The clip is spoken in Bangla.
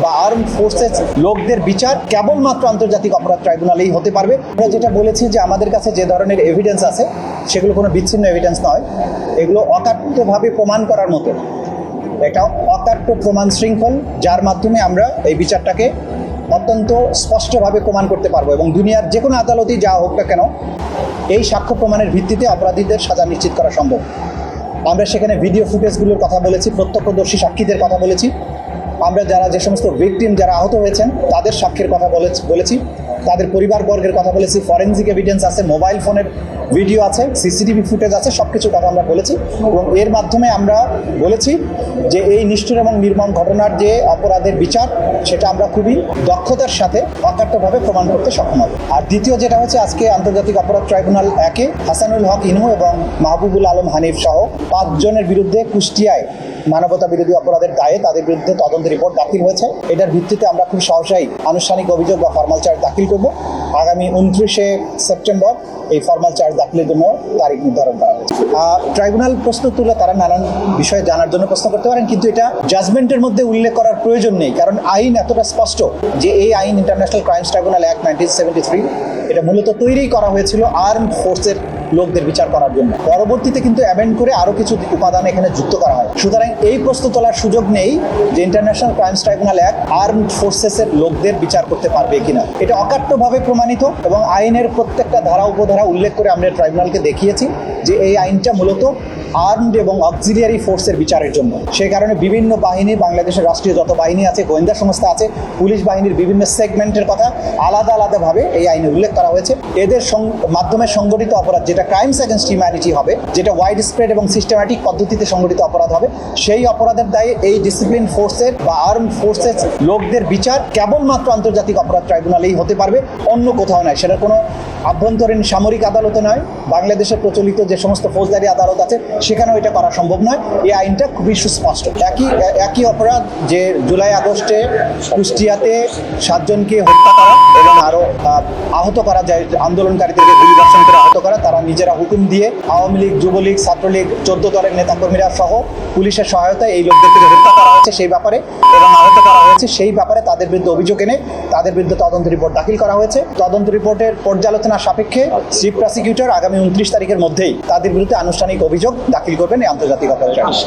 বা আর্মড ফোর্সেস লোকদের বিচার কেবলমাত্র আন্তর্জাতিক অপরাধ ট্রাইব্যুনালেই হতে পারবে। আমরা যেটা বলেছি যে আমাদের কাছে যে ধরনের এভিডেন্স আছে সেগুলো কোনো বিচ্ছিন্ন এভিডেন্স নয়, এগুলো অকাট্যভাবে প্রমাণ করার মতো একটা অকাট্য প্রমাণ শৃঙ্খল, যার মাধ্যমে আমরা এই বিচারটাকে অত্যন্ত স্পষ্টভাবে প্রমাণ করতে পারবো এবং দুনিয়ার যে কোনো আদালতেই যা হোক না কেন এই সাক্ষ্য প্রমাণের ভিত্তিতে অপরাধীদের সাজা নিশ্চিত করা সম্ভব। আমরা সেখানে ভিডিও ফুটেজগুলোর কথা বলেছি, প্রত্যক্ষদর্শী সাক্ষীদের কথা বলেছি, আমরা যে সমস্ত ভিকটিম যারা আহত হয়েছেন তাদের সাক্ষ্যের কথা বলেছি, তাদের পরিবারবর্গের কথা বলেছি, ফরেনজিক এভিডেন্স আছে, মোবাইল ফোনের ভিডিও আছে, সিসিটিভি ফুটেজ আছে, সব কিছুর কথা আমরা বলেছি এবং এর মাধ্যমে আমরা বলেছি যে এই নিষ্ঠুর এবং নির্মম ঘটনার যে অপরাধের বিচার সেটা আমরা খুবই দক্ষতার সাথে অকাট্যভাবে প্রমাণ করতে সক্ষম হব। আর দ্বিতীয় যেটা হচ্ছে, আজকে আন্তর্জাতিক অপরাধ ট্রাইব্যুনাল 1-এ হাসানুল হক ইনু এবং মাহবুবুল আলম হানিফ সহ 5 জনের বিরুদ্ধে কুষ্টিয়ায় মানবতা বিরোধী অপরাধের দায়ে তাদের বিরুদ্ধে তদন্ত রিপোর্ট দাখিল হয়েছে। এটার ভিত্তিতে আমরা খুব সহসাই আনুষ্ঠানিক অভিযোগ বা ফরমাল চার্জ দাখিল করব। আগামী 29শে সেপ্টেম্বর এই ফরমাল চার্জ দাখিলের জন্য তারিখ নির্ধারণ করা হয়েছে। ট্রাইব্যুনাল প্রশ্ন তুলে তারা নানান বিষয়ে জানার জন্য প্রশ্ন করতে পারেন, কিন্তু এটা জাজমেন্টের মধ্যে উল্লেখ করার প্রয়োজন নেই, কারণ আইন এতটা স্পষ্ট যে এই আইন ইন্টারন্যাশনাল ক্রাইমস ট্রাইব্যুনাল অ্যাক্ট 1973 এটা মূলত তৈরি করা হয়েছিল আর্মড ফোর্সের লোকদের বিচার করার জন্য। পরবর্তীতে কিন্তু অ্যামেন্ড করে আরও কিছু উপাদান এখানে যুক্ত করা হয়। সুতরাং এই প্রশ্ন তোলার সুযোগ নেই যে international crimes tribunal act armed ফোর্সেসের লোকদের বিচার করতে পারবে কিনা। এটা অকাট্যভাবে প্রমাণিত এবং আইনের প্রত্যেকটা ধারা উপধারা উল্লেখ করে আমরা ট্রাইব্যুনালকে দেখিয়েছি যে এই আইনটা মূলত আর্মড এবং অক্সিলিয়ারি ফোর্সের বিচারের জন্য। সেই কারণে বিভিন্ন বাহিনী, বাংলাদেশের রাষ্ট্রীয় যত বাহিনী আছে, গোয়েন্দা সংস্থা আছে, পুলিশ বাহিনীর বিভিন্ন সেগমেন্টের কথা আলাদা আলাদাভাবে এই আইনে উল্লেখ করা হয়েছে। এদের মাধ্যমে সংগঠিত অপরাধ যেটা ক্রাইমস এগেনস্ট হিউম্যানিটি হবে, যেটা ওয়াইড স্প্রেড এবং সিস্টেম্যাটিক পদ্ধতিতে সংগঠিত অপরাধ হবে, সেই অপরাধের দায়ে এই ডিসিপ্লিন ফোর্সের বা আর্মড ফোর্সেস লোকদের বিচার কেবলমাত্র আন্তর্জাতিক অপরাধ ট্রাইব্যুনালেই হতে পারবে, অন্য কোথাও নয়। সেটা কোনো আভ্যন্তরীণ সামরিক আদালতে নয়, বাংলাদেশের প্রচলিত যে সমস্ত ফৌজদারি আদালত আছে সেখানেও এটা করা সম্ভব নয়। এই আইনটা খুবই সুস্পষ্ট। একই অপরাধ যে জুলাই আগস্টে কুষ্টিয়াতে 7 জনকে হত্যা করা এবং আরও আহত করা যায়, আন্দোলনকারীদেরকে গুলিবর্ষণ করে আহত করা, তারা নিজেরা হুকুম দিয়ে আওয়ামী লীগ, যুবলীগ, ছাত্রলীগ 14 দলের নেতাকর্মীরা সহ পুলিশের সহায়তায় এই লোকদেরকে হত্যা করা হয়েছে সেই ব্যাপারে এবং আহত করা হয়েছে সেই ব্যাপারে তাদের বিরুদ্ধে অভিযোগ এনে তাদের বিরুদ্ধে তদন্ত রিপোর্ট দাখিল করা হয়েছে। তদন্ত রিপোর্টের পর্যালোচনা সাপেক্ষে চিফ প্রসিকিউটর আগামী 29 তারিখের মধ্যেই তাদের বিরুদ্ধে আনুষ্ঠানিক অভিযোগ দাখিল করবেন এই আন্তর্জাতিক অপরাধ ট্রাইব্যুনালে।